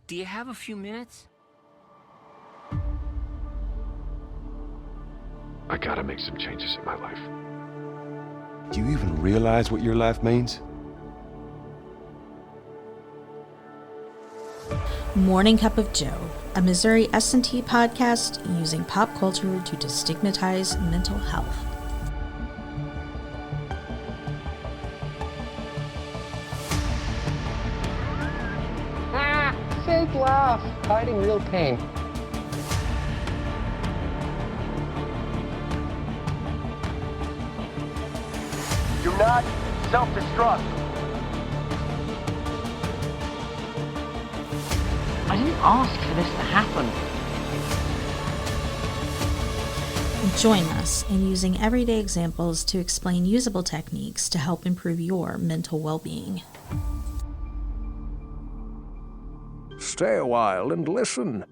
Do you have a few minutes? I gotta make some changes in my life. Do you even realize what your life means? Morning Cup of Joe, a Missouri S&T podcast using pop culture to destigmatize mental health. Fake laugh, hiding real pain. Do not self-destruct. I didn't ask for this to happen. Join us in using everyday examples to explain usable techniques to help improve your mental well-being. Stay a while and listen.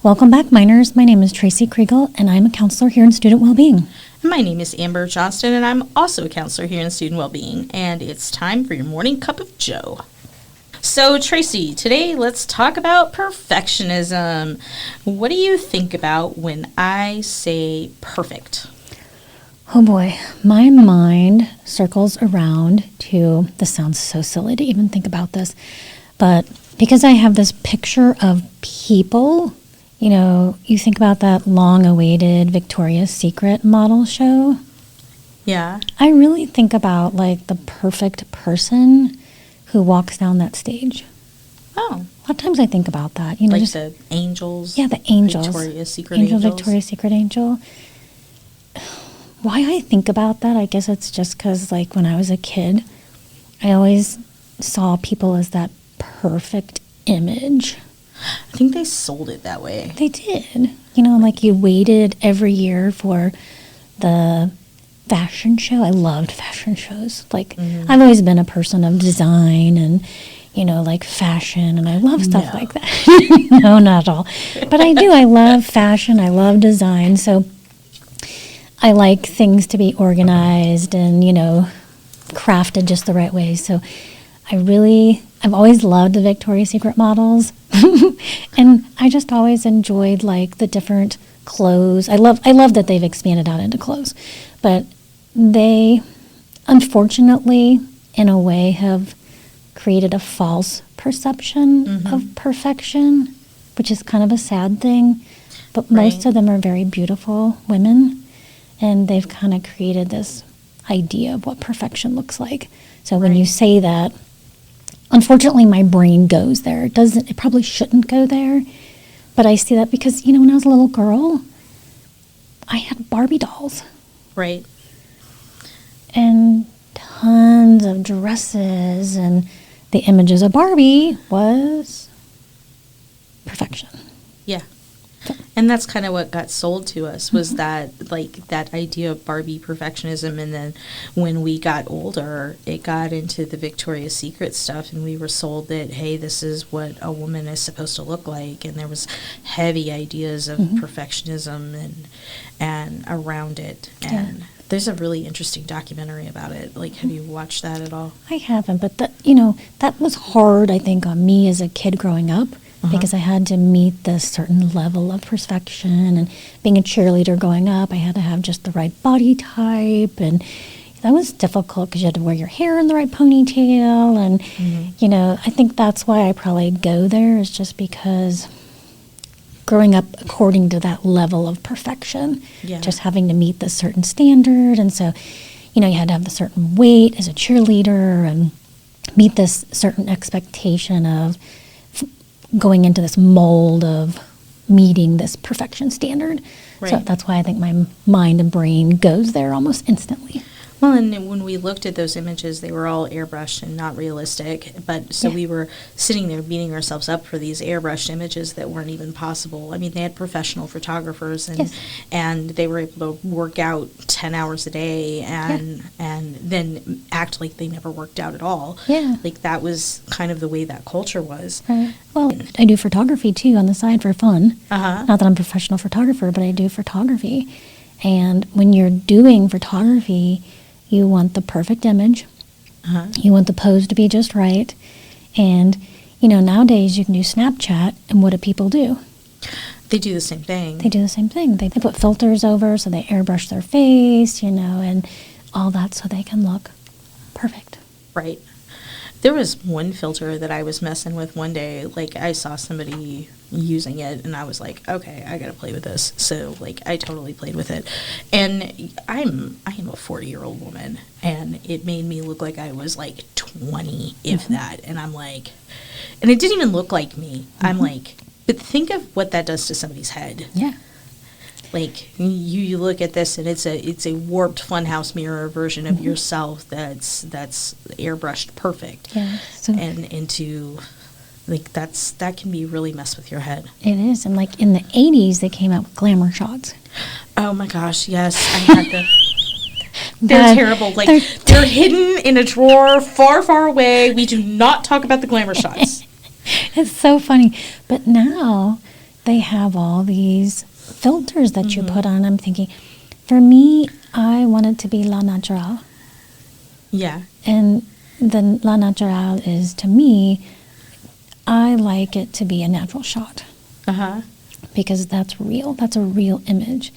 Welcome back, minors. My name is Tracy Kriegel, and I'm a counselor here in Student Wellbeing. My name is Amber Johnston, and I'm also a counselor here in Student Wellbeing, and it's time for your Morning Cup of Joe. So, Tracy, today let's talk about perfectionism. What do you think about when I say perfect? Oh boy, my mind circles around to, this sounds so silly to even think about this, but because I have this picture of people, you know, you think about that long-awaited Victoria's Secret model show. Yeah. I really think about, like, the perfect person who walks down that stage. Oh. A lot of times I think about that. You know, Like just the angels? Yeah, the angels. Victoria's Secret angels? Victoria's Secret angel. Why I think about that, I guess it's just because, like, when I was a kid, I always saw people as that perfect image. I think they sold it that way. They did. You know, like you waited every year for the fashion show. I loved fashion shows. Like, I've always been a person of design and, you know, like fashion, and I love stuff like that. No, not at all. But I do. I love fashion. I love design. So I like things to be organized and, you know, crafted just the right way. So I've always loved the Victoria's Secret models. And I just always enjoyed, like, the different clothes. I love that they've expanded out into clothes. But they, unfortunately, in a way, have created a false perception of perfection, which is kind of a sad thing. But most of them are very beautiful women, and they've kind of created this idea of what perfection looks like. So when you say that, unfortunately, my brain goes there. It probably shouldn't go there, but I see that because, you know, when I was a little girl, I had Barbie dolls. Right. And tons of dresses, and the images of Barbie was perfection. Yeah. And that's kind of what got sold to us was that, like, that idea of Barbie perfectionism. And then when we got older, it got into the Victoria's Secret stuff, and we were sold that, hey, this is what a woman is supposed to look like. And there was heavy ideas of perfectionism and around it. And there's a really interesting documentary about it. Like, have you watched that at all? I haven't, but that was hard, I think, on me as a kid growing up. Because I had to meet this certain level of perfection, and being a cheerleader growing up, I had to have just the right body type, and that was difficult because you had to wear your hair in the right ponytail, and you know, I think that's why I probably go there, is just because growing up according to that level of perfection, just having to meet this certain standard, and so, you know, you had to have a certain weight as a cheerleader and meet this certain expectation of going into this mold of meeting this perfection standard. Right. So that's why I think my mind and brain goes there almost instantly. Well, and when we looked at those images, they were all airbrushed and not realistic. But so we were sitting there beating ourselves up for these airbrushed images that weren't even possible. I mean, they had professional photographers, and they were able to work out 10 hours a day and then act like they never worked out at all. Yeah. Like, that was kind of the way that culture was. Right. Well, I do photography too on the side for fun. Uh-huh. Not that I'm a professional photographer, but I do photography. And when you're doing photography, you want the perfect image. You want the pose to be just right. And, nowadays you can do Snapchat, and what do people do? They do the same thing. They do the same thing. They put filters over, so they airbrush their face, and all that so they can look perfect. Right. There was one filter that I was messing with one day. Like, I saw somebody using it, and I was like, okay, I gotta play with this. So, like, I totally played with it. And I am a 40-year-old woman, and it made me look like I was, like, 20, if that. And I'm like, and it didn't even look like me. I'm like, but think of what that does to somebody's head. Yeah. Like, you look at this, and it's a warped funhouse mirror version of yourself that's airbrushed perfect. Yeah. So And into, like, that can be really mess with your head. it is. And like in the 80s, they came out with glamour shots. Oh my gosh, yes, I had the. They're But terrible. Like, they're hidden in a drawer far, far away. We do not talk about the glamour shots. It's so funny. But now they have all these filters that you put on. I'm thinking, for me, I want it to be la natural. Yeah. And the la natural is, to me, I like it to be a natural shot Uh-huh. because that's real. That's a real image.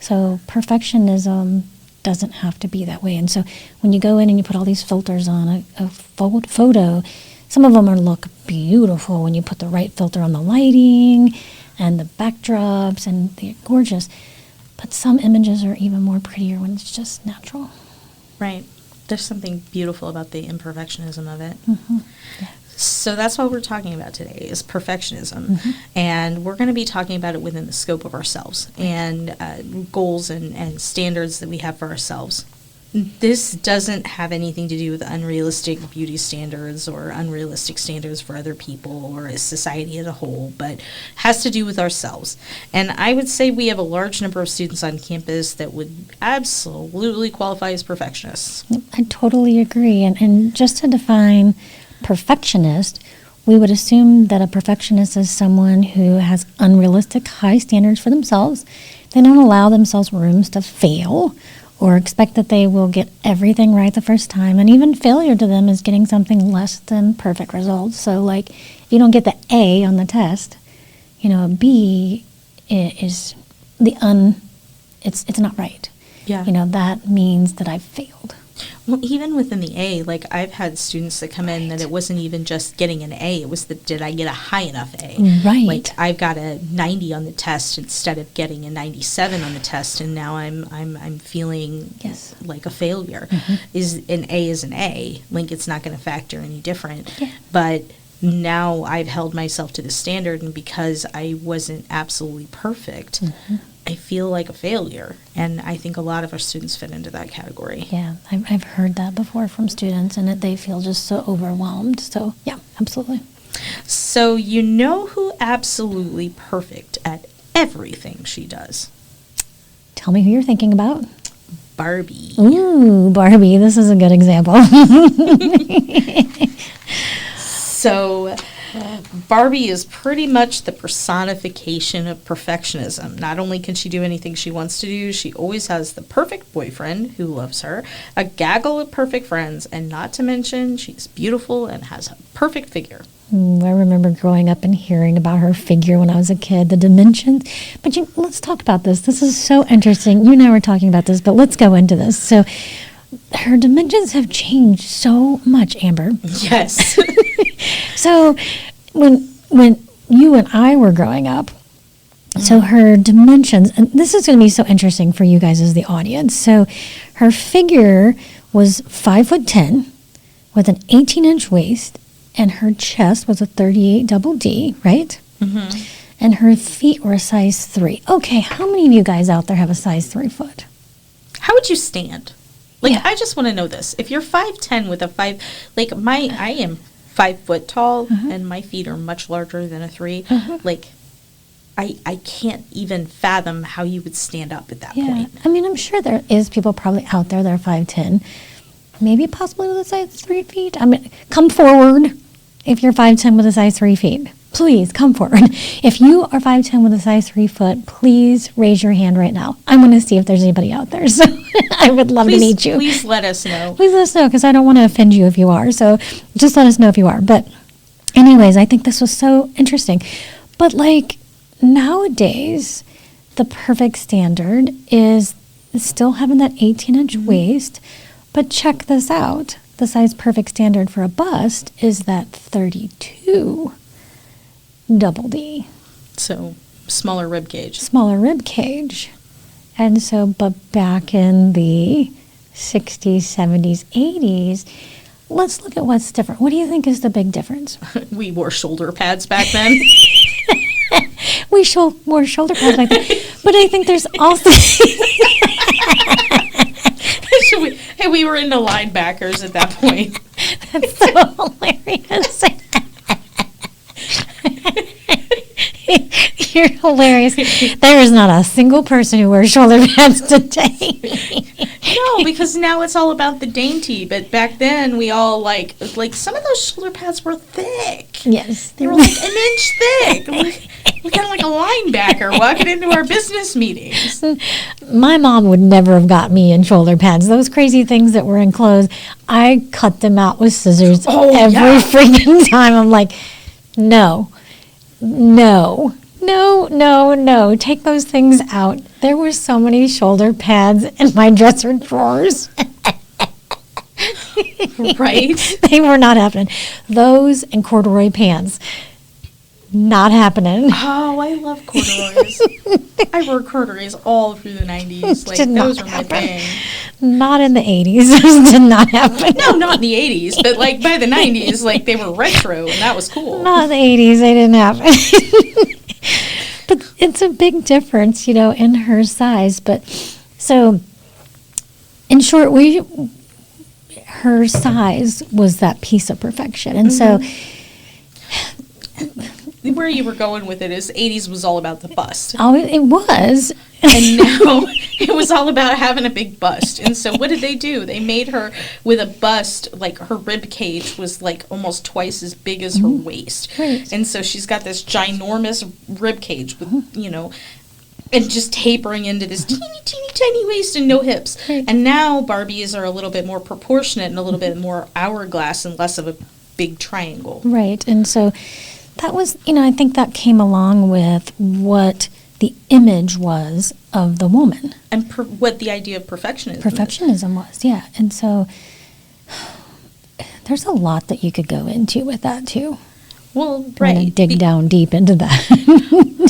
So perfectionism doesn't have to be that way. And so when you go in and you put all these filters on a photo, some of them look beautiful when you put the right filter on the lighting and the backdrops, and they're gorgeous. But some images are even more prettier when it's just natural. Right. There's something beautiful about the imperfectionism of it. Yeah. So that's what we're talking about today, is perfectionism. And we're going to be talking about it within the scope of ourselves and goals and standards that we have for ourselves. This doesn't have anything to do with unrealistic beauty standards or unrealistic standards for other people or society as a whole, but has to do with ourselves. And I would say we have a large number of students on campus that would absolutely qualify as perfectionists. I totally agree. And just to define perfectionist, we would assume that a perfectionist is someone who has unrealistic high standards for themselves. They don't allow themselves rooms to fail or expect that they will get everything right the first time. And even failure to them is getting something less than perfect results. So, like, if you don't get the A on the test, a B is it's not right. Yeah. That means that I've failed. Well, even within the A, like, I've had students that come in that it wasn't even just getting an A, it was did I get a high enough A? Right. Like, I've got a 90 on the test instead of getting a 97 on the test, and now I'm feeling Yes. like a failure. Is an A is an A. Like, it's not going to factor any different. Yeah. But now I've held myself to the standard, and because I wasn't absolutely perfect, I feel like a failure. And I think a lot of our students fit into that category. Yeah, I've heard that before from students, and they feel just so overwhelmed. So, yeah, absolutely. So you know who absolutely perfect at everything she does? Tell me who you're thinking about. Barbie. Ooh, Barbie. This is a good example. So Barbie is pretty much the personification of perfectionism. Not only can she do anything she wants to do, she always has the perfect boyfriend who loves her, a gaggle of perfect friends, and not to mention she's beautiful and has a perfect figure. I remember growing up and hearing about her figure when I was a kid, the dimensions. But let's talk about this. This is so interesting. You and I were talking about this, but let's go into this. So her dimensions have changed so much, Amber. Yes. So when you and I were growing up, so her dimensions, and this is going to be so interesting for you guys as the audience. So her figure was 5'10" with an 18-inch waist, and her chest was a 38 double D, right? Mm-hmm. And her feet were a size 3. Okay, how many of you guys out there have a size 3 foot? How would you stand? Like, Yeah. I just want to know this. If you're 5'10" with a 5, like, I am 5 foot tall, and my feet are much larger than a 3. Like, I can't even fathom how you would stand up at that Yeah, point. I mean, I'm sure there is people probably out there that are 5'10", maybe possibly with a size 3 feet. I mean, come forward if you're 5'10" with a size 3 feet. Please come forward. If you are 5'10" with a size 3 foot, please raise your hand right now. I want to see if there's anybody out there. So I would love to meet you. Please let us know. Please let us know, because I don't want to offend you if you are. So just let us know if you are. But anyways, I think this was so interesting. But like nowadays, the perfect standard is still having that 18-inch waist. But check this out. The size perfect standard for a bust is that 32 double D. So smaller rib cage. Smaller rib cage. And so, but back in the 60s, 70s, 80s, let's look at what's different. What do you think is the big difference? We wore shoulder pads back then. We wore shoulder pads back then. But I think there's also... we were into linebackers at that point. That's so hilarious. You're hilarious. There is not a single person who wears shoulder pads today. No, because now it's all about the dainty. But back then, we all like some of those shoulder pads were thick. Yes. They were like an inch thick. We're kind of like a linebacker walking into our business meetings. My mom would never have got me in shoulder pads. Those crazy things that were in clothes, I cut them out with scissors every freaking time. I'm like, no. Take those things out. There were so many shoulder pads in my dresser drawers. Right? They were not happening. Those and corduroy pants. Not happening. Oh, I love corduroys. I wore corduroys all through the 90s. Like, Did not those were my happen. thing. Not in the 80s. Those did not happen. No, not in the 80s, but like by the 90s, like they were retro and that was cool. Not in the 80s. They didn't happen. But it's a big difference, in her size. But so, in short, her size was that piece of perfection. And so, where you were going with it is 80s was all about the bust. oh, it was. And now it was all about having a big bust. And so what did they do? They made her with a bust, like her rib cage was like almost twice as big as her waist. Right. And so she's got this ginormous rib cage with, and just tapering into this teeny, teeny, tiny waist and no hips. Right. And now Barbies are a little bit more proportionate and a little bit more hourglass and less of a big triangle. Right. And so that was, I think that came along with what the image was of the woman. And what the idea of perfectionism is. Perfectionism was, yeah. And so there's a lot that you could go into with that, too. Well, Wanna right. dig down deep into that.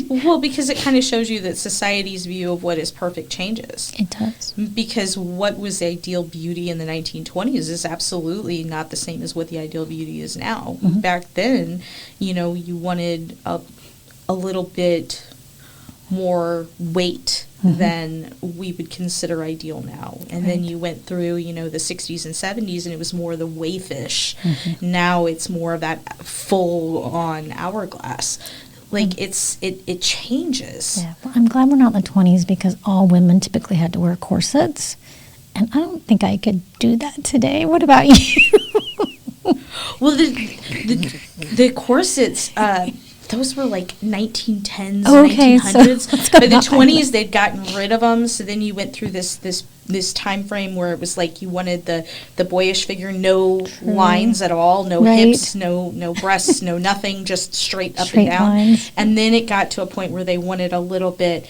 Well, because it kind of shows you that society's view of what is perfect changes. It does. Because what was ideal beauty in the 1920s is absolutely not the same as what the ideal beauty is now. Mm-hmm. Back then, you wanted a little bit more weight than we would consider ideal now. And then you went through, the 60s and 70s, and it was more the waifish. Now it's more of that full-on hourglass. Like, it changes. Yeah. Well, I'm glad we're not in the 20s because all women typically had to wear corsets. And I don't think I could do that today. What about you? Well, the corsets, those were like 1910s, Okay, so 1900s. let's go By the back. 20s, they'd gotten rid of them. So then you went through this time frame where it was like you wanted the boyish figure, no lines at all, no Right. hips, no breasts, no nothing, just straight up Straight and down. lines. And then it got to a point where they wanted a little bit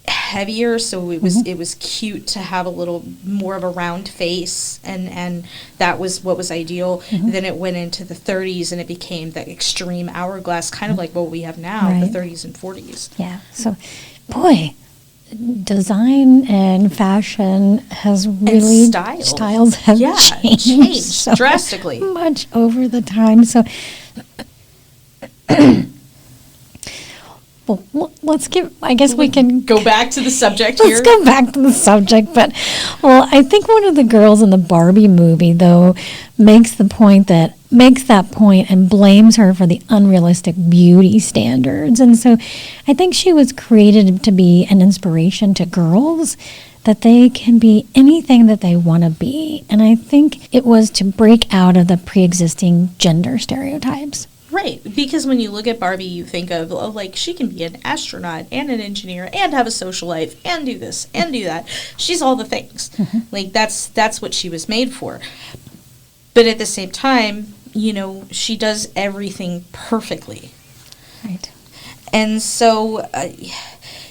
heavier, so it was cute to have a little more of a round face, and that was what was ideal. Then it went into the 30s and it became the extreme hourglass, kind of like what we have now, Right. the 30s and 40s. Yeah. So, boy, design and fashion has really... styles have changed so drastically. much over the time. So... Well, let's I guess we can Go back to the subject let's here. go back to the subject. But, I think one of the girls in the Barbie movie, though, makes that point and blames her for the unrealistic beauty standards. And so I think she was created to be an inspiration to girls, that they can be anything that they want to be. And I think it was to break out of the pre-existing gender stereotypes. Right, because when you look at Barbie, you think of, like, she can be an astronaut and an engineer and have a social life and do this and do that. She's all the things. Like, that's what she was made for. But at the same time, she does everything perfectly. Right. And so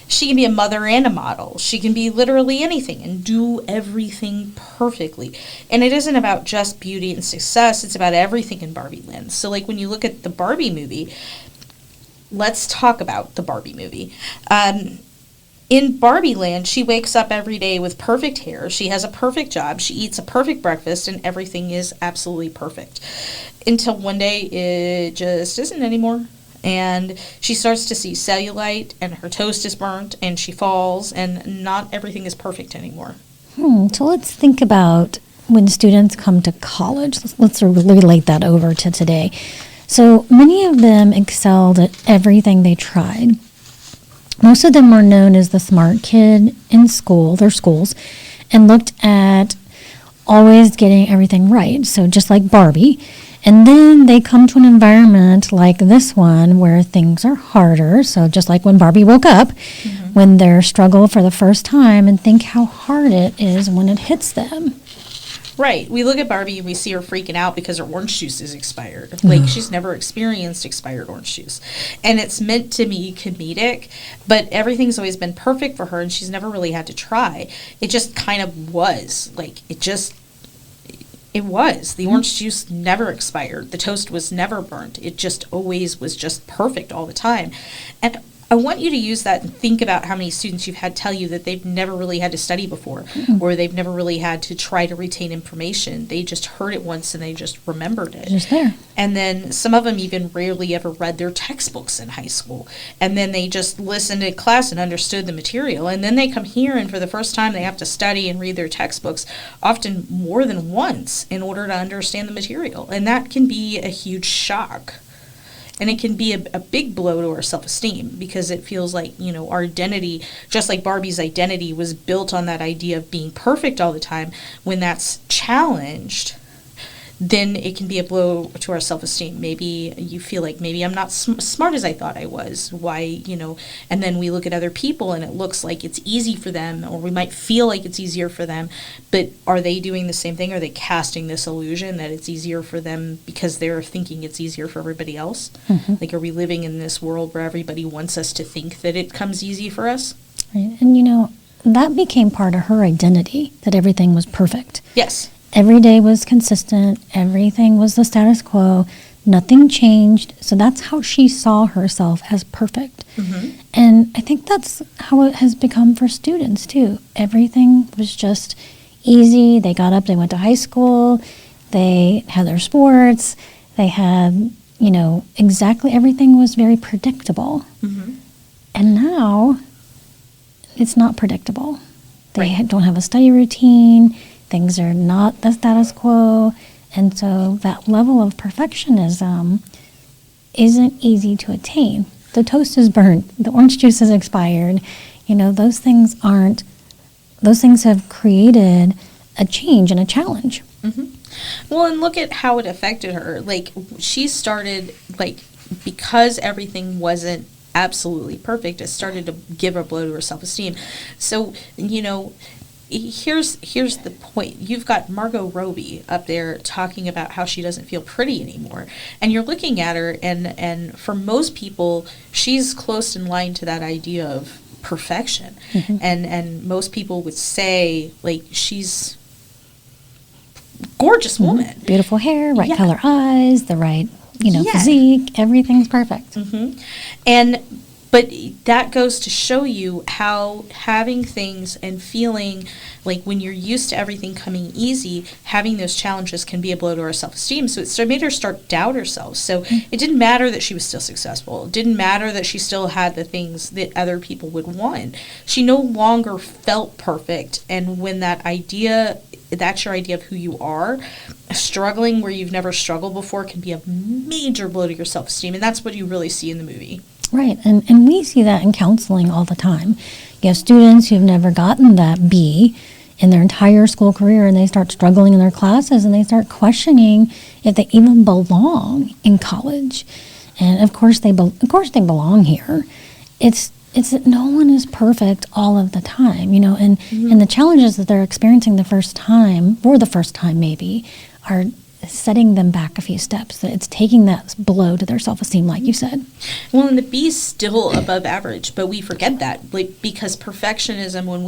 she can be a mother and a model. She can be literally anything and do everything perfectly. And it isn't about just beauty and success. It's about everything in Barbie land. So, like, when you look at the Barbie movie, let's talk about the Barbie movie. In Barbie land, she wakes up every day with perfect hair. She has a perfect job. She eats a perfect breakfast, and everything is absolutely perfect. Until one day, it just isn't anymore. And she starts to see cellulite, and her toast is burnt, and she falls, and not everything is perfect anymore. So let's think about when students come to college. Let's relate that over to today. So many of them excelled at everything they tried. Most of them were known as the smart kid in school, their schools, and looked at always getting everything right. So just like Barbie. And then they come to an environment like this one where things are harder. So just like when Barbie woke up, when they're struggle for the first time, and think how hard it is when it hits them. Right. We look at Barbie and we see her freaking out because her orange juice is expired. Like, she's never experienced expired orange juice. And it's meant to be comedic, but everything's always been perfect for her, and she's never really had to try. It just kind of was. Like, it was. The orange juice never expired. The toast was never burnt. It just always was just perfect all the time. And I want you to use that and think about how many students you've had tell you that they've never really had to study before, or they've never really had to try to retain information. They just heard it once and they just remembered it. Just there. And then some of them even rarely ever read their textbooks in high school. And then they just listened to class and understood the material. And then they come here, and for the first time they have to study and read their textbooks, often more than once, in order to understand the material. And that can be a huge shock. And it can be a big blow to our self-esteem, because it feels like, our identity, just like Barbie's identity, was built on that idea of being perfect all the time. When that's challenged, then it can be a blow to our self-esteem. Maybe you feel like, maybe I'm not smart as I thought I was. Why, and then we look at other people and it looks like it's easy for them, or we might feel like it's easier for them, but are they doing the same thing? Are they casting this illusion that it's easier for them because they're thinking it's easier for everybody else? Like, are we living in this world where everybody wants us to think that it comes easy for us? Right. And that became part of her identity, that everything was perfect. Yes. Every day was consistent. Everything was the status quo. Nothing changed. So that's how she saw herself, as perfect. And I think that's how it has become for students, too. Everything was just easy. They got up, they went to high school, they had their sports, they had, exactly everything was very predictable. And now it's not predictable. They don't have a study routine. Things are not the status quo. And so that level of perfectionism isn't easy to attain. The toast is burnt. The orange juice is expired. Those things have created a change and a challenge. Well, and look at how it affected her. Like, she started, because everything wasn't absolutely perfect, it started to give a blow to her self-esteem. So, here's the point. You've got Margot Robbie up there talking about how she doesn't feel pretty anymore. And you're looking at her, and for most people, she's close in line to that idea of perfection. And most people would say, she's gorgeous woman. Beautiful hair, right color eyes, the right, physique, everything's perfect. But that goes to show you how having things and feeling like, when you're used to everything coming easy, having those challenges can be a blow to our self-esteem. So it made her start doubt herself. So it didn't matter that she was still successful. It didn't matter that she still had the things that other people would want. She no longer felt perfect. And when that's your idea of who you are, struggling where you've never struggled before can be a major blow to your self-esteem. And that's what you really see in the movie. Right, and we see that in counseling all the time. You have students who've never gotten that B in their entire school career, and they start struggling in their classes, and they start questioning if they even belong in college. And of course they belong here. It's that no one is perfect all of the time, and the challenges that they're experiencing for the first time maybe, are setting them back a few steps. It's taking that blow to their self-esteem, like you said. Well, and the B's still above average, but we forget that, like, because perfectionism, when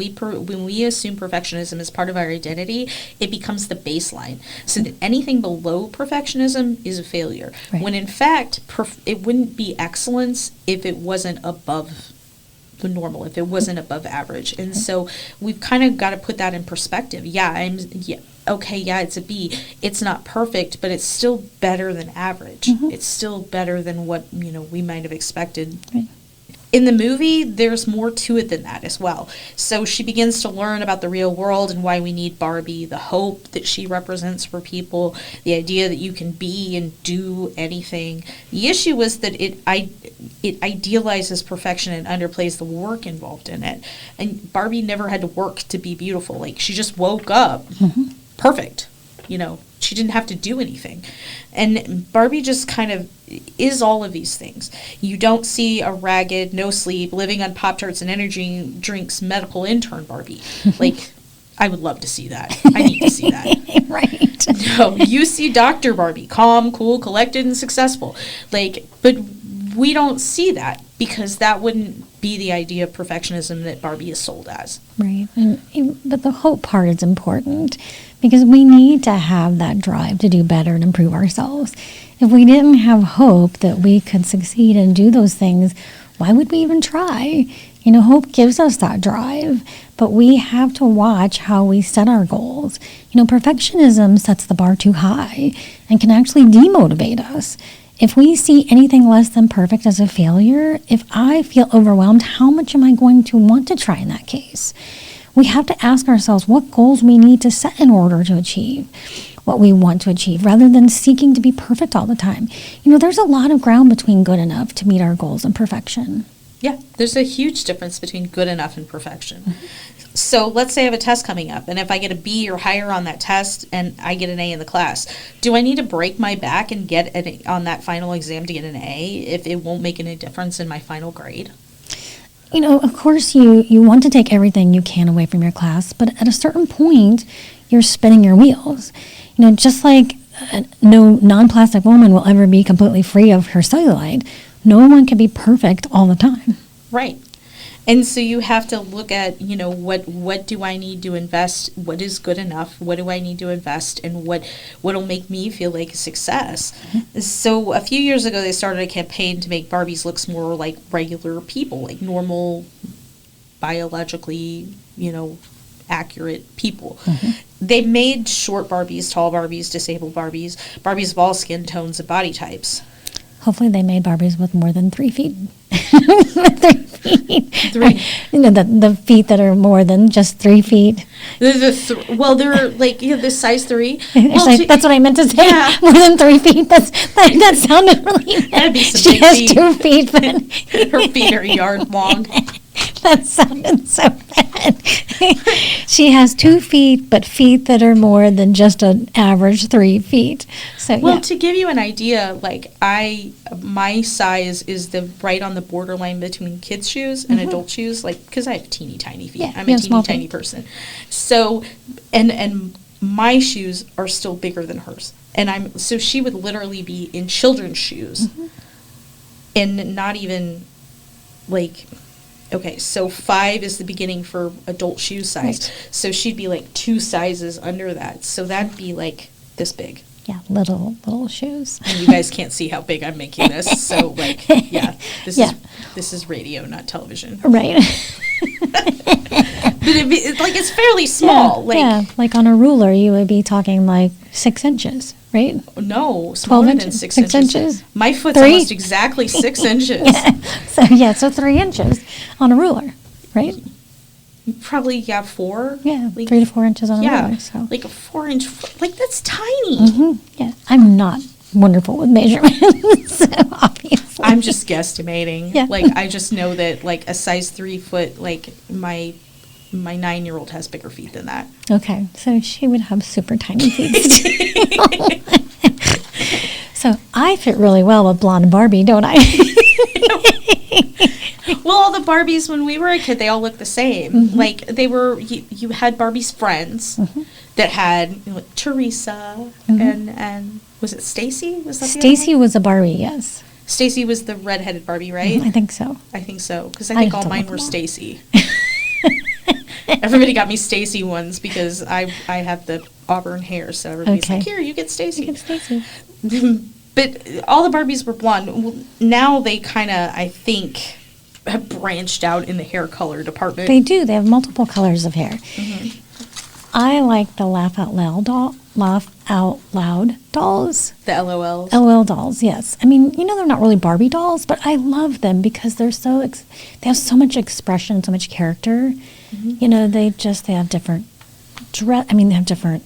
we assume perfectionism is part of our identity, it becomes the baseline. So that anything below perfectionism is a failure. Right. When in fact, it wouldn't be excellence if it wasn't above the normal, if it wasn't above average. And so we've kind of got to put that in perspective. It's a B. It's not perfect, but it's still better than average. It's still better than what, we might have expected. Right. In the movie, there's more to it than that as well. So she begins to learn about the real world and why we need Barbie, the hope that she represents for people, the idea that you can be and do anything. The issue was that it idealizes perfection and underplays the work involved in it. And Barbie never had to work to be beautiful. Like, she just woke up perfect. She didn't have to do anything. And Barbie just kind of is all of these things. You don't see a ragged, no sleep, living on Pop-Tarts and energy drinks medical intern Barbie. Like, I would love to see that. I need to see that. Right. No, you see Dr. Barbie, calm, cool, collected, and successful. Like, but we don't see that because that wouldn't be the idea of perfectionism that Barbie is sold as. Right. But the hope part is important because we need to have that drive to do better and improve ourselves. If we didn't have hope that we could succeed and do those things, why would we even try? Hope gives us that drive, but we have to watch how we set our goals. Perfectionism sets the bar too high and can actually demotivate us. If we see anything less than perfect as a failure, if I feel overwhelmed, how much am I going to want to try in that case? We have to ask ourselves what goals we need to set in order to achieve what we want to achieve, rather than seeking to be perfect all the time. There's a lot of ground between good enough to meet our goals and perfection. Yeah, there's a huge difference between good enough and perfection. So let's say I have a test coming up, and if I get a B or higher on that test and I get an A in the class, do I need to break my back and get on that final exam to get an A if it won't make any difference in my final grade? Of course you want to take everything you can away from your class, but at a certain point, you're spinning your wheels. Just like no non-plastic woman will ever be completely free of her cellulite, no one can be perfect all the time. Right. And so you have to look at, what do I need to invest? What is good enough? What do I need to invest? And what'll make me feel like a success? So a few years ago, they started a campaign to make Barbies look more like regular people, like normal, biologically, accurate people. They made short Barbies, tall Barbies, disabled Barbies, Barbies of all skin tones and body types. Hopefully they made Barbies with more than 3 feet. 3 feet. The feet that are more than just 3 feet. They're like, the size 3. That's what I meant to say. Yeah. More than 3 feet. That sounded really bad. That'd be some She big has feet. 2 feet, but Her feet are yard long. that sounded so bad. She has 2 feet, but feet that are more than just an average 3 feet. So Well, yeah. to give you an idea, my size is right on the borderline between kids' shoes and adult shoes, because I have teeny tiny feet. Yeah, I'm you a have small teeny tiny feet. person. So, and my shoes are still bigger than hers. And so she would literally be in children's shoes and not even okay, so 5 is the beginning for adult shoe size. Right. So she'd be 2 sizes under that. So that'd be this big. Yeah, little shoes. And you guys can't see how big I'm making this. So this is radio, not television. Right. But it's fairly small. Like on a ruler, you would be talking 6 inches, right? No, smaller than 6 inches. My foot's 3? almost exactly 6 inches. So 3 inches on a ruler, right? Probably 4. Yeah, 3 to 4 inches on a ruler. So. Like a 4-inch foot. That's tiny. Yeah, I'm not wonderful with measurements, so obviously. I'm just guesstimating. Yeah. I just know that a size 3 foot, my 9-year-old has bigger feet than that. Okay, so she would have super tiny feet. So I fit really well with blonde Barbie, don't I? Well, all the Barbies when we were a kid, they all looked the same. Mm-hmm. Like they were, you had Barbie's friends that had Teresa and was it Stacy? Was that the other Stacy one? was a Barbie, yes. Stacy was the redheaded Barbie, right? I think so. I think so, because I I think have all to mine look were them up. Stacy. Everybody got me Stacy ones because I have the auburn hair, so everybody's Okay. like, here, you get Stacy. Stacy. But all the Barbies were blonde. Well, now they kind of, I think, have branched out in the hair color department. They do. They have multiple colors of hair. I like the Laugh Out Loud dolls. The LOLs. LOL dolls, yes. I mean, they're not really Barbie dolls, but I love them because they're they have so much expression, so much character. They have different dress. I mean, they have different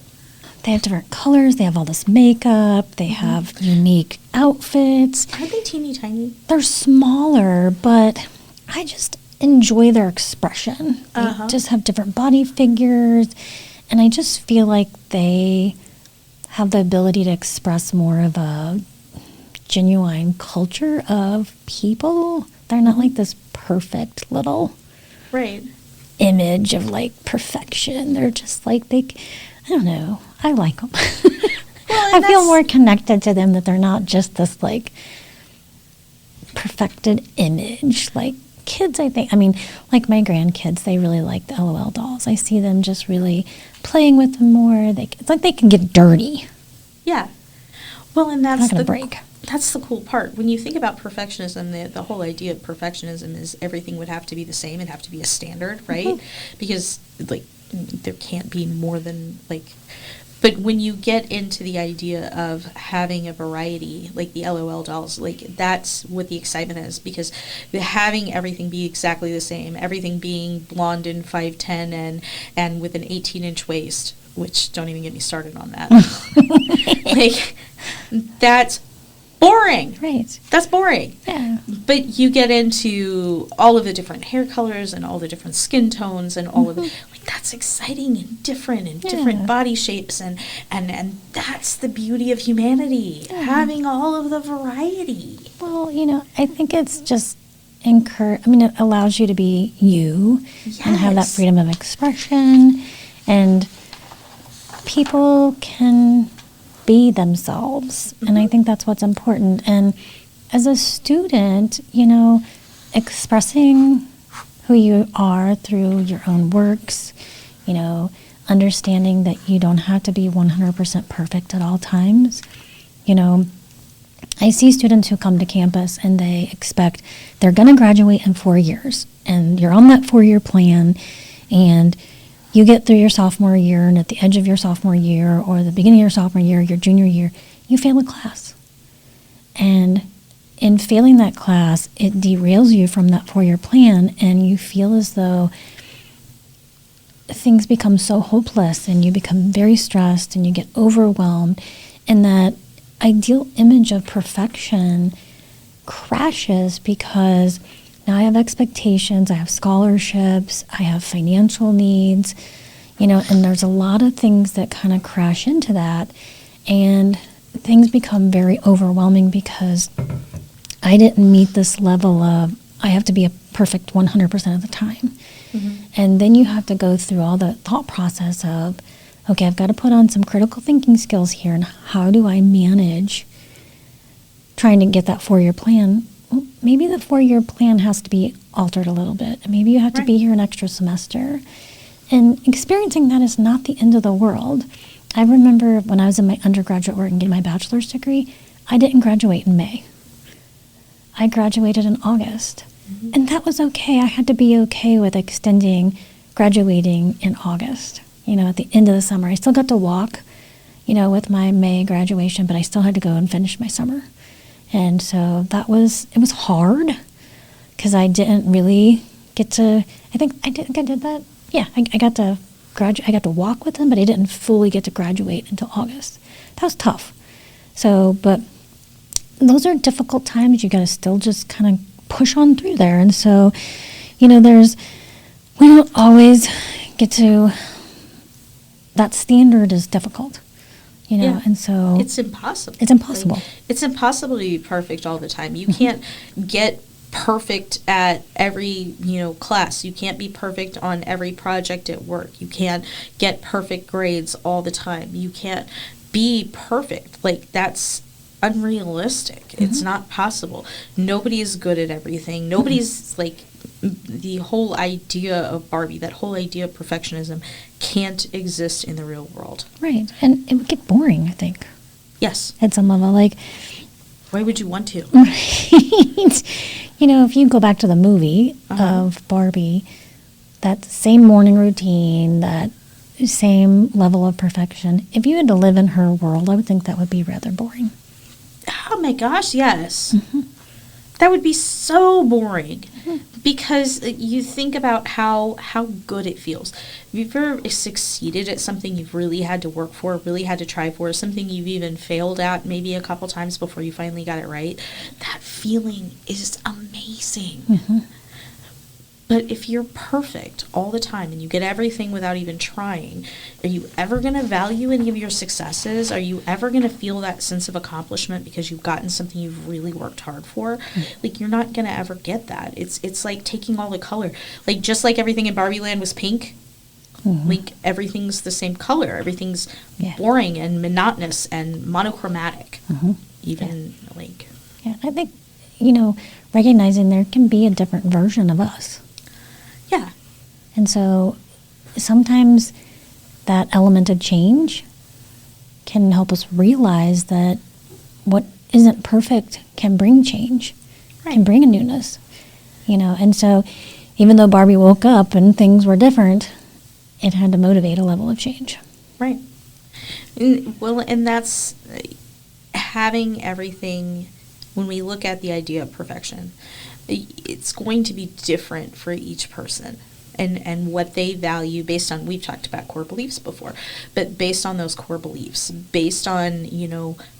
colors. They have all this makeup. They have unique outfits. Aren't they teeny tiny? They're smaller, but I just enjoy their expression. They just have different body figures, and I just feel like they have the ability to express more of a genuine culture of people. They're not like this perfect little Right. image of like perfection. They're just like I don't know. I like them. Well, I feel more connected to them, that they're not just this like perfected image. Like kids, I think, like my grandkids, they really like the LOL dolls. I see them just really playing with them more. It's like they can get dirty. Yeah. Well, and They're that's not going to break. That's the cool part. When you think about perfectionism, the whole idea of perfectionism is everything would have to be the same. It'd have to be a standard, right? Because like there can't be more than like. But when you get into the idea of having a variety, like the LOL dolls, like that's what the excitement is, because having everything be exactly the same, everything being blonde and 5'10" and with an 18-inch waist, which don't even get me started on that. Like that's boring. Right. That's boring. Yeah. But you get into all of the different hair colors and all the different skin tones and all of it. Like that's exciting and different different body shapes and that's the beauty of humanity. Having all of the variety. Well, I think it's just it allows you to be you and have that Yes. freedom of expression, and people can be themselves. And I think that's what's important. And as a student, expressing who you are through your own works, understanding that you don't have to be 100% perfect at all times. I see students who come to campus and they expect they're going to graduate in 4 years, and you're on that 4-year plan, and you get through your sophomore year, and at the edge of your sophomore year or the beginning of your sophomore year, your junior year, you fail a class. And in failing that class, it derails you from that 4-year plan, and you feel as though things become so hopeless, and you become very stressed, and you get overwhelmed, and that ideal image of perfection crashes because now I have expectations, I have scholarships, I have financial needs, and there's a lot of things that kind of crash into that, and things become very overwhelming because I didn't meet this level of, I have to be a perfect 100% of the time. And then you have to go through all the thought process of, okay, I've got to put on some critical thinking skills here, and how do I manage trying to get that 4-year plan? Well, maybe the 4-year plan has to be altered a little bit. Maybe you have to be here an extra semester. And experiencing that is not the end of the world. I remember when I was in my undergraduate work and getting my bachelor's degree, I didn't graduate in May. I graduated in August. And that was okay. I had to be okay with graduating in August, at the end of the summer. I still got to walk, with my May graduation, but I still had to go and finish my summer. And so it was hard because I didn't really get to, I think I did that. Yeah, I got to graduate, I got to walk with them, but I didn't fully get to graduate until August. That was tough. So, but those are difficult times. You got to still just kind of push on through there. And so, we don't always get to, that standard is difficult. And so it's impossible. It's impossible. Like, it's impossible to be perfect all the time. You can't get perfect at every, class. You can't be perfect on every project at work. You can't get perfect grades all the time. You can't be perfect. Like, that's unrealistic. It's not possible. Nobody is good at everything. Nobody's like, the whole idea of Barbie, that whole idea of perfectionism can't exist in the real world. Right. And it would get boring, I think, Yes. at some level. Like, Why would you want to? right. If you go back to the movie of Barbie, that same morning routine, that same level of perfection, if you had to live in her world, I would think that would be rather boring. Oh my gosh, yes. That would be so boring. Because you think about how good it feels. If you've ever succeeded at something you've really had to work for, really had to try for, something you've even failed at maybe a couple times before you finally got it right, that feeling is amazing. But if you're perfect all the time and you get everything without even trying, are you ever going to value any of your successes? Are you ever going to feel that sense of accomplishment because you've gotten something you've really worked hard for? Like, you're not going to ever get that. It's like taking all the color. Like, just like everything in Barbie Land was pink, like, everything's the same color. Everything's boring and monotonous and monochromatic. Even, like... Yeah, I think, recognizing there can be a different version of us. Yeah. And so sometimes that element of change can help us realize that what isn't perfect can bring change, can bring a newness, And so even though Barbie woke up and things were different, it had to motivate a level of change. Right. And that's having everything, when we look at the idea of perfection, it's going to be different for each person and what they value based on, we've talked about core beliefs before, but based on those core beliefs, based on,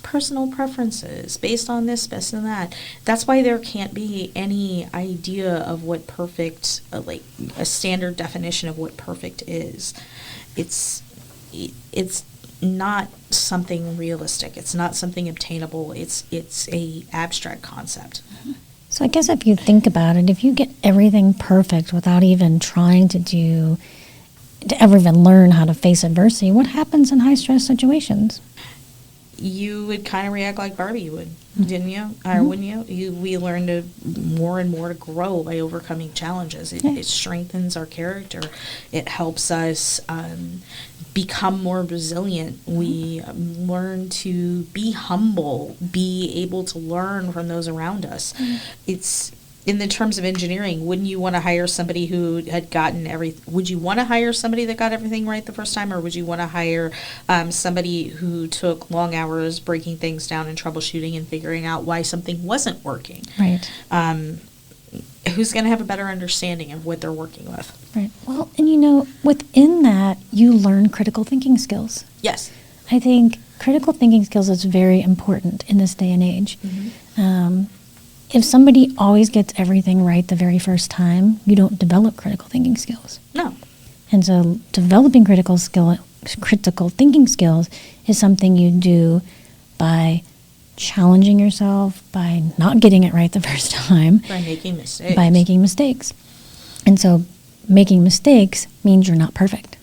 personal preferences, based on this, based on that. That's why there can't be any idea of what perfect, like a standard definition of what perfect is. It's not something realistic. It's not something obtainable. It's a abstract concept. So I guess if you think about it, if you get everything perfect without even trying to ever even learn how to face adversity, what happens in high stress situations? You would kind of react like Barbie would, didn't you? Or wouldn't you? We learn to more and more to grow by overcoming challenges. It strengthens our character. It helps us become more resilient. We learn to be humble, be able to learn from those around us. It's in the terms of engineering. Wouldn't you want to hire somebody who had gotten would you want to hire somebody that got everything right the first time, or would you want to hire somebody who took long hours breaking things down and troubleshooting and figuring out why something wasn't working? Right. Who's going to have a better understanding of what they're working with? Right. Well, and within that, you learn critical thinking skills. Yes. I think critical thinking skills is very important in this day and age. If somebody always gets everything right the very first time, you don't develop critical thinking skills. No. And so developing critical thinking skills is something you do by challenging yourself, by not getting it right the first time. By making mistakes. By making mistakes. And so making mistakes means you're not perfect.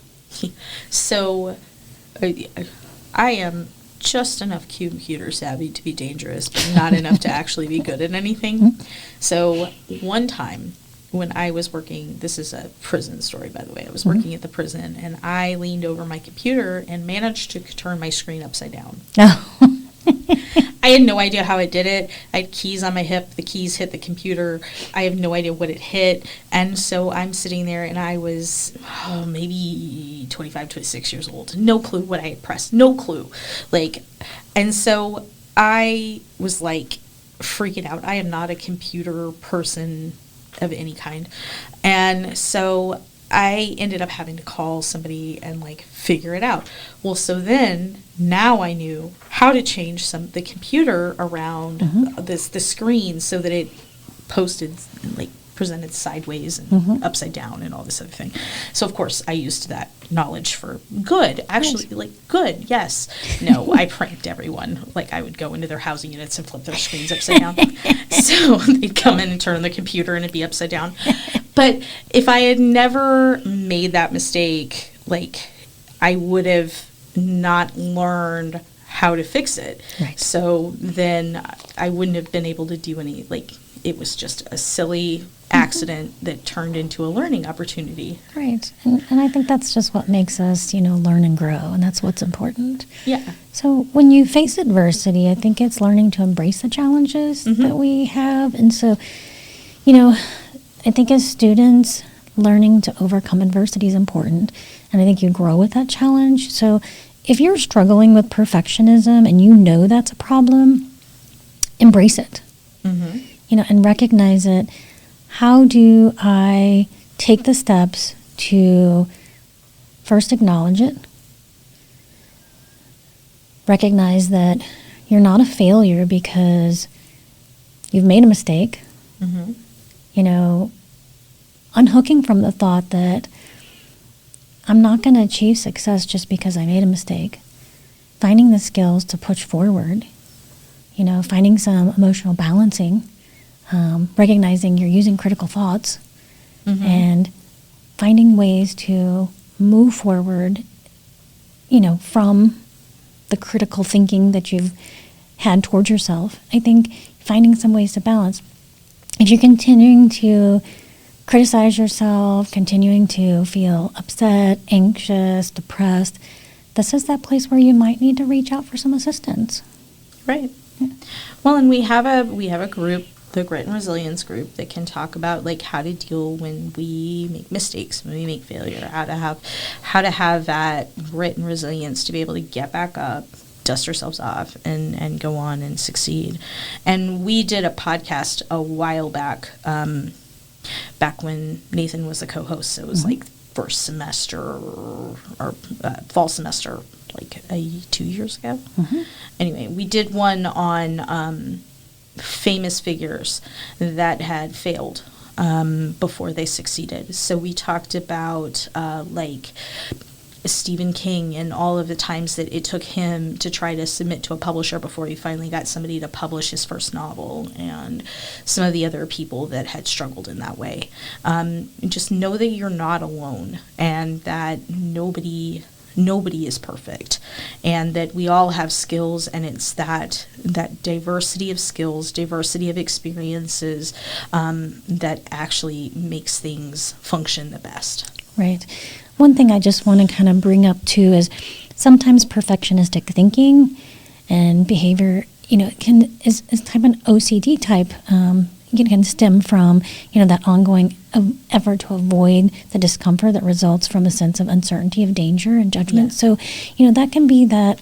So I am just enough computer savvy to be dangerous, but not enough to actually be good at anything. So one time when I was working, this is a prison story, by the way, I was working at the prison, and I leaned over my computer and managed to turn my screen upside down. Oh. I had no idea how it did it. I had keys on my hip. The keys hit the computer. I have no idea what it hit. And so I'm sitting there, and I was maybe 25, 26 years old. No clue what I had pressed. No clue. And so I was freaking out. I am not a computer person of any kind. And so I ended up having to call somebody and figure it out. Well, so then now I knew how to change the computer around the screen so that it posted presented sideways and upside down and all this other thing. So of course I used that knowledge for good, actually, like good, yes. No, I pranked everyone. Like I would go into their housing units and flip their screens upside down. So they'd come in and turn on the computer and it'd be upside down. But if I had never made that mistake, like I would have not learned how to fix it. Right. So then I wouldn't have been able to do any, like, it was just a silly accident that turned into a learning opportunity. Right. And I think that's just what makes us, learn and grow, and that's what's important. Yeah. So when you face adversity, I think it's learning to embrace the challenges that we have. And so, I think as students, learning to overcome adversity is important. And I think you grow with that challenge. So if you're struggling with perfectionism and you know that's a problem, embrace it. And recognize it. How do I take the steps to first acknowledge it? Recognize that you're not a failure because you've made a mistake. Unhooking from the thought that I'm not going to achieve success just because I made a mistake. Finding the skills to push forward. Finding some emotional balancing. Recognizing you're using critical thoughts. And finding ways to move forward, from the critical thinking that you've had towards yourself. I think finding some ways to balance. If you're continuing to criticize yourself, continuing to feel upset, anxious, depressed, this is that place where you might need to reach out for some assistance. Right. Yeah. Well, and we have a group, the Grit and Resilience group, that can talk about like how to deal when we make mistakes, when we make failure, how to have that grit and resilience to be able to get back up, dust ourselves off, and go on and succeed. And we did a podcast a while back, back when Nathan was the co-host. So it was like first semester or fall semester, like 2 years ago. Anyway, we did one on famous figures that had failed before they succeeded. So we talked about like Stephen King and all of the times that it took him to try to submit to a publisher before he finally got somebody to publish his first novel, and some of the other people that had struggled in that way. Just know that you're not alone, and that nobody is perfect, and that we all have skills, and it's that diversity of skills, diversity of experiences that actually makes things function the best. Right. One thing I just want to kind of bring up too is sometimes perfectionistic thinking and behavior, is type an OCD type. It can stem from, that ongoing effort to avoid the discomfort that results from a sense of uncertainty, of danger and judgment. Yeah. So, that can be that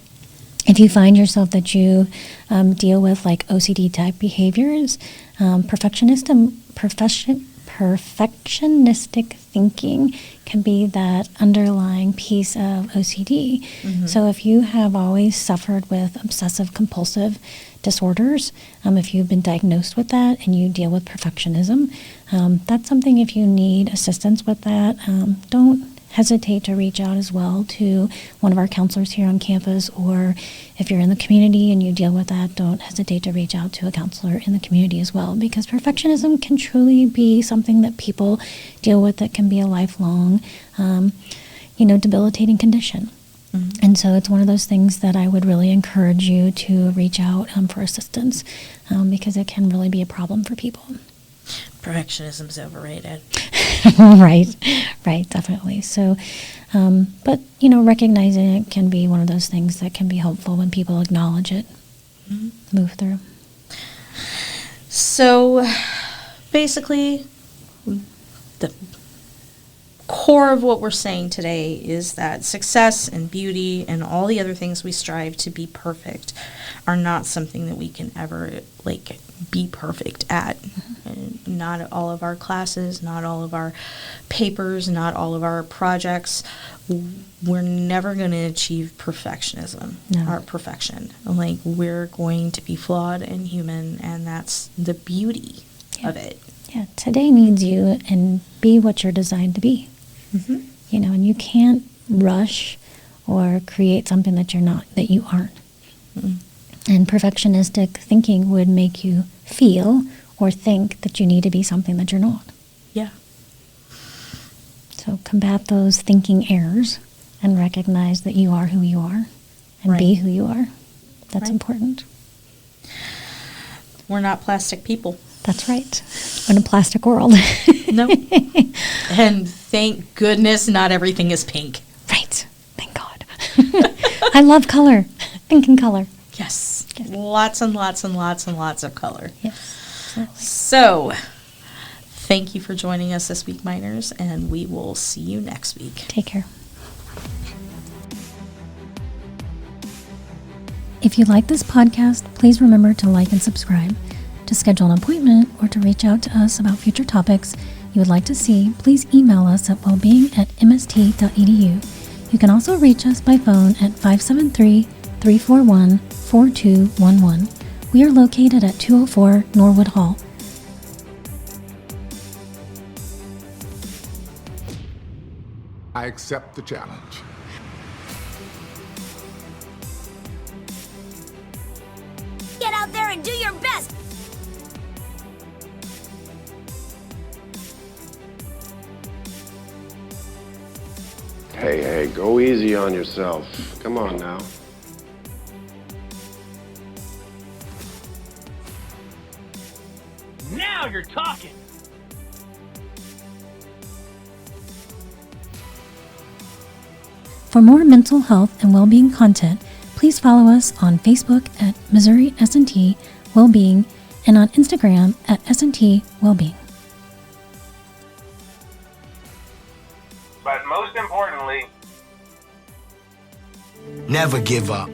if you find yourself that you deal with like OCD type behaviors, perfectionistic thinking can be that underlying piece of OCD. So if you have always suffered with obsessive compulsive disorders, if you've been diagnosed with that and you deal with perfectionism, that's something, if you need assistance with that, don't hesitate to reach out as well to one of our counselors here on campus, or if you're in the community and you deal with that, don't hesitate to reach out to a counselor in the community as well, because perfectionism can truly be something that people deal with that can be a lifelong, debilitating condition. And so it's one of those things that I would really encourage you to reach out for assistance, because it can really be a problem for people. Perfectionism's overrated. Right, definitely. So, but, recognizing it can be one of those things that can be helpful when people acknowledge it, move through. So, basically, the core of what we're saying today is that success and beauty and all the other things we strive to be perfect are not something that we can ever, be perfect at. And not all of our classes, not all of our papers, not all of our projects. We're never going to achieve perfectionism or perfection. We're going to be flawed and human, and that's the beauty of it. Yeah, today needs you, and be what you're designed to be. You know, and you can't rush or create something that you're not, that you aren't. And perfectionistic thinking would make you feel or think that you need to be something that you're not. Yeah. So combat those thinking errors and recognize that you are who you are and be Right. who you are. That's Right. important. We're not plastic people. That's right. In a plastic world. No. And thank goodness not everything is pink. Right. Thank God. I love color. Pink and color. Yes. Lots and lots and lots and lots of color. Yes. Absolutely. So, thank you for joining us this week, Miners, and we will see you next week. Take care. If you like this podcast, please remember to like and subscribe. To schedule an appointment or to reach out to us about future topics you would like to see, please email us at wellbeing@mst.edu. You can also reach us by phone at 573-341-4211. We are located at 204 Norwood Hall. I accept the challenge. Get out there and do your best! Hey, go easy on yourself. Come on now. Now you're talking! For more mental health and well-being content, please follow us on Facebook at Missouri S&T Wellbeing and on Instagram at S&T Wellbeing. But most importantly, Never give up.